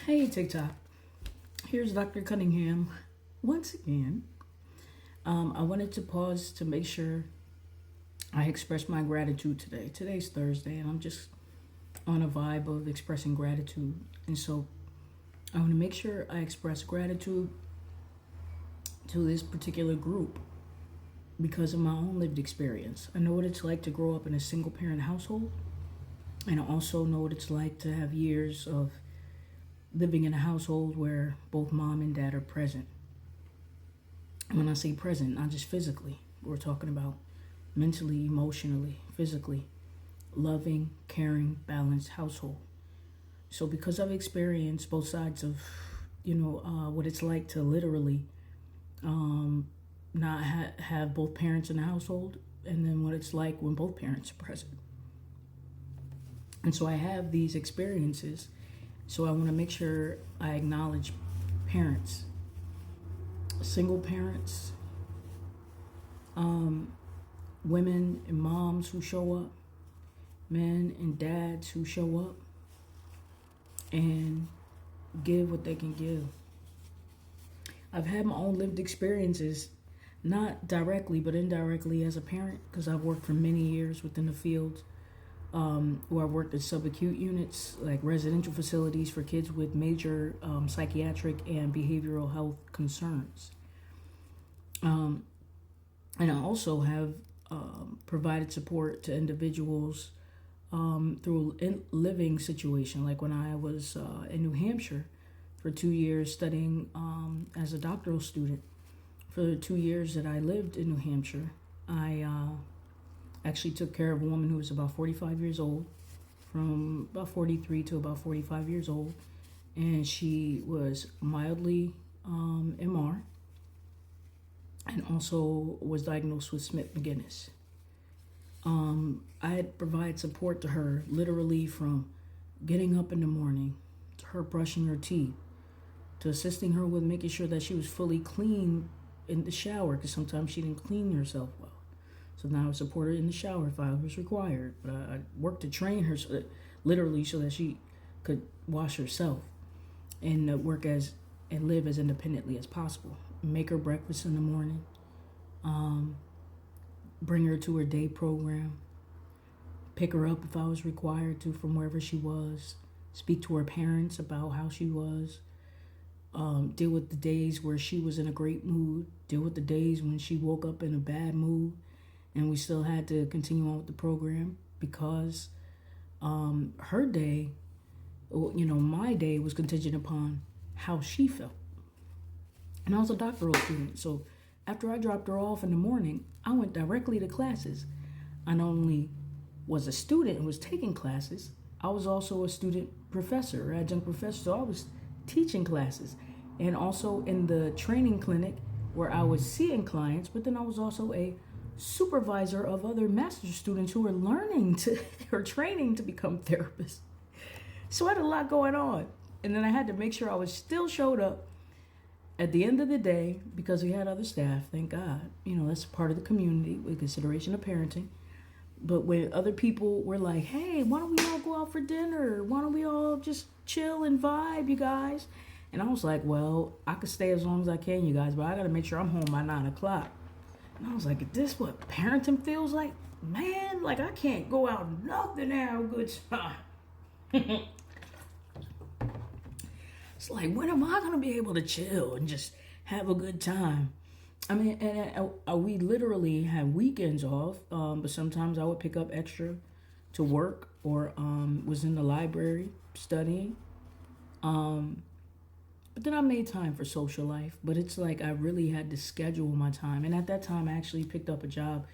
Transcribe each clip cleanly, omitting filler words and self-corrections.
Hey TikTok, here's Dr. Cunningham once again. I wanted to pause to make sure I express my gratitude today. Today's Thursday, and I'm just on a vibe of expressing gratitude. And so I want to make sure I express gratitude to this particular group because of my own lived experience. I know what it's like to grow up in a single parent household, and I also know what it's like to have years of living in a household where both mom and dad are present. And when I say present, not just physically, we're talking about mentally, emotionally, physically, loving, caring, balanced household. So because I've experienced both sides of, what it's like to literally not have both parents in the household, and then what it's like when both parents are present. And so I have these experiences. So I want to make sure I acknowledge parents, single parents, women and moms who show up, men and dads who show up and give what they can give. I've had my own lived experiences, not directly but indirectly as a parent, because I've worked for many years within the field where I worked at subacute units, like residential facilities for kids with major psychiatric and behavioral health concerns. And I also have provided support to individuals through a living situation, like when I was in New Hampshire for 2 years studying as a doctoral student. For the 2 years that I lived in New Hampshire, I actually took care of a woman who was about 45 years old, from about 43 to about 45 years old, and she was mildly MR and also was diagnosed with Smith-Magenis. I had provided support to her literally from getting up in the morning, to her brushing her teeth, to assisting her with making sure that she was fully clean in the shower, because sometimes she didn't clean herself well. So now I would support her in the shower if I was required. But I worked to train her literally so that she could wash herself and work as and live as independently as possible. Make her breakfast in the morning, bring her to her day program, pick her up if I was required to from wherever she was, speak to her parents about how she was, deal with the days where she was in a great mood, deal with the days when she woke up in a bad mood, and we still had to continue on with the program because her day, my day was contingent upon how she felt. And I was a doctoral student, so after I dropped her off in the morning, I went directly to classes. I not only was a student and was taking classes, I was also a student professor, adjunct professor, so I was teaching classes. And also in the training clinic where I was seeing clients, but then I was also a supervisor of other master's students who were learning to or training to become therapists. So I had a lot going on. And then I had to make sure I was still showed up at the end of the day, because we had other staff, thank God. That's part of the community with consideration of parenting. But when other people were like, hey, why don't we all go out for dinner? Why don't we all just chill and vibe, you guys? And I was like, well, I could stay as long as I can, you guys, but I got to make sure I'm home by 9 o'clock. And I was like, is this what parenting feels like? Man, like I can't go out nothing and have a good time. It's like, when am I going to be able to chill and just have a good time? I mean, and we literally had weekends off, but sometimes I would pick up extra to work or was in the library studying. But then I made time for social life, but it's like I really had to schedule my time. And at that time, I actually picked up a job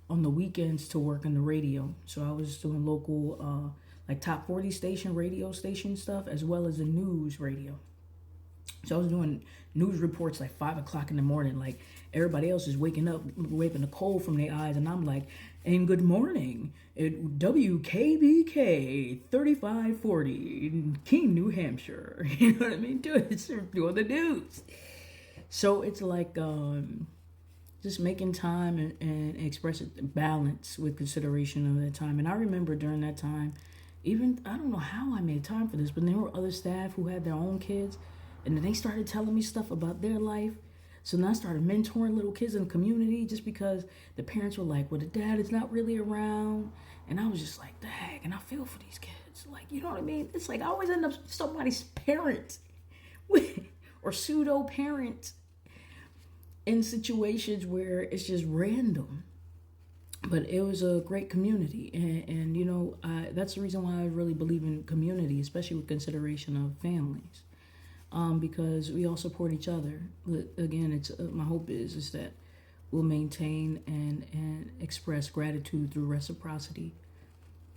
on the weekends to work on the radio. So I was doing local, like top 40 radio station stuff, as well as the news radio. So I was doing news reports like 5 o'clock in the morning, like everybody else is waking up, wiping the coal from their eyes. And I'm like, and good morning at WKBK 3540 in King, New Hampshire. You know what I mean? Doing the news. So it's like just making time and expressing balance with consideration of that time. And I remember during that time, Even, I don't know how I made time for this, but there were other staff who had their own kids, and then they started telling me stuff about their life. So then I started mentoring little kids in the community just because the parents were like, well, the dad is not really around. And I was just like, dang, and I feel for these kids. Like, you know what I mean? It's like I always end up somebody's parent or pseudo parent in situations where it's just random. But it was a great community. And you know, that's the reason why I really believe in community, especially with consideration of families. Because we all support each other. But again, it's my hope is that we'll maintain and express gratitude through reciprocity,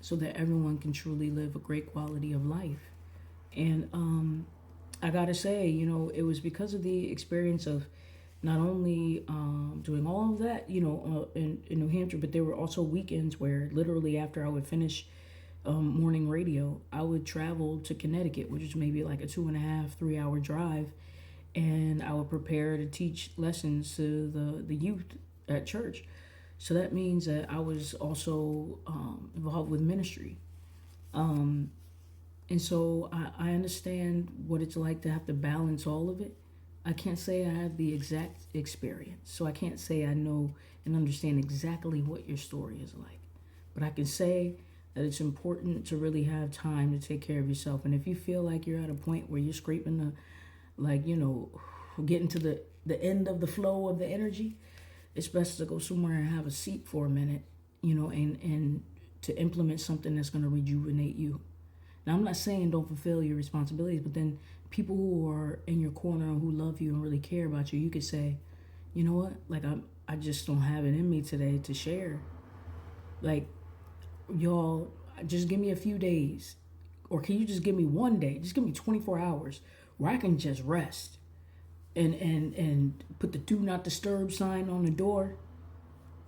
so that everyone can truly live a great quality of life. And I gotta say, you know, it was because of the experience of not only doing all of that, you know, in New Hampshire, but there were also weekends where literally after I would finish morning radio, I would travel to Connecticut, which is maybe like a 2.5, 3 hour drive, and I would prepare to teach lessons to the youth at church. So that means that I was also involved with ministry. And so I understand what it's like to have to balance all of it. I can't say I have the exact experience, so I can't say I know and understand exactly what your story is like. But I can say that it's important to really have time to take care of yourself. And if you feel like you're at a point where you're scraping the, like, you know, getting to the end of the flow of the energy, it's best to go somewhere and have a seat for a minute, you know, and to implement something that's going to rejuvenate you. Now, I'm not saying don't fulfill your responsibilities, but then people who are in your corner and who love you and really care about you, you could say, you know what, like I just don't have it in me today to share. Like, y'all, just give me a few days, or can you just give me one day? Just give me 24 hours where I can just rest and put the do not disturb sign on the door.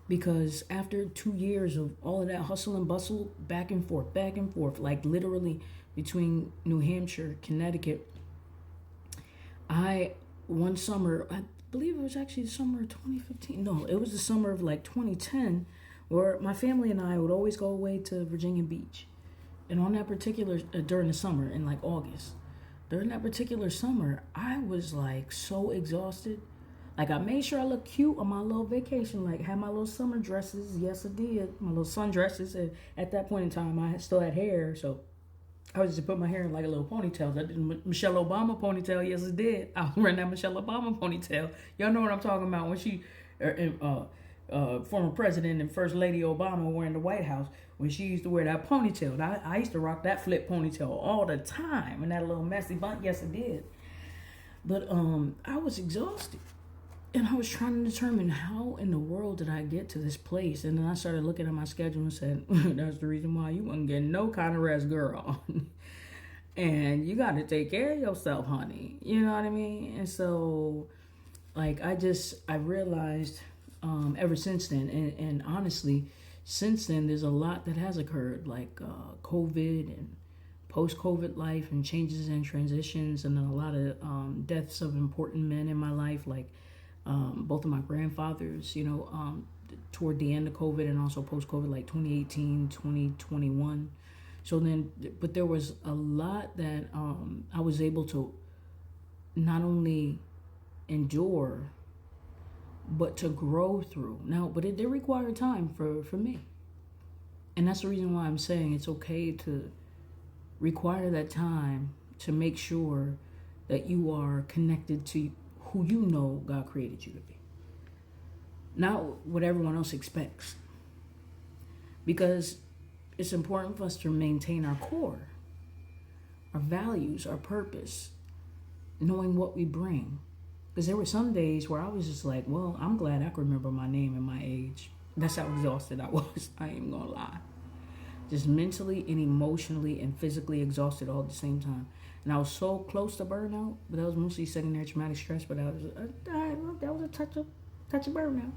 Because after 2 years of all of that hustle and bustle, back and forth, like literally between New Hampshire, Connecticut, one summer, I believe it was actually the summer of 2015. No, it was the summer of like 2010, where my family and I would always go away to Virginia Beach. And on that particular, during the summer, in like August, during that particular summer, I was like so exhausted. Like, I made sure I looked cute on my little vacation, like had my little summer dresses. Yes, I did. My little sundresses. And at that point in time, I still had hair, so I was just put my hair in like a little ponytail. I did Michelle Obama ponytail. Yes, I did. I was wearing that Michelle Obama ponytail. Y'all know what I'm talking about when she, former President and First Lady Obama were in the White House, when she used to wear that ponytail. I used to rock that flip ponytail all the time, and that little messy bun. Yes, I did. But I was exhausted. And I was trying to determine how in the world did I get to this place. And then I started looking at my schedule and said, that's the reason why you wouldn't get no kind of rest, girl. And you got to take care of yourself, honey. You know what I mean? And so, like, I realized ever since then, and honestly, since then, there's a lot that has occurred, like COVID and post-COVID life and changes and transitions, and then a lot of deaths of important men in my life, like both of my grandfathers, you know, toward the end of COVID and also post-COVID, like 2018, 2021. So then, but there was a lot that I was able to not only endure, but to grow through. Now, but it did require time for me. And that's the reason why I'm saying it's okay to require that time to make sure that you are connected to who you know God created you to be. Not what everyone else expects. Because it's important for us to maintain our core, our values, our purpose, knowing what we bring. Because there were some days where I was just like, well, I'm glad I can remember my name and my age. That's how exhausted I was. I ain't even gonna lie. Just mentally and emotionally and physically exhausted all at the same time. And I was so close to burnout, but that was mostly secondary traumatic stress. But that was a touch of burnout.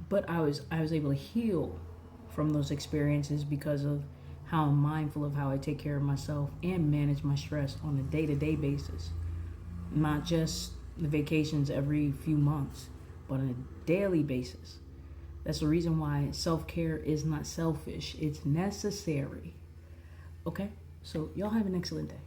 But I was able to heal from those experiences because of how I'm mindful of how I take care of myself and manage my stress on a day-to-day basis. Not just the vacations every few months, but on a daily basis. That's the reason why self-care is not selfish. It's necessary. Okay? So y'all have an excellent day.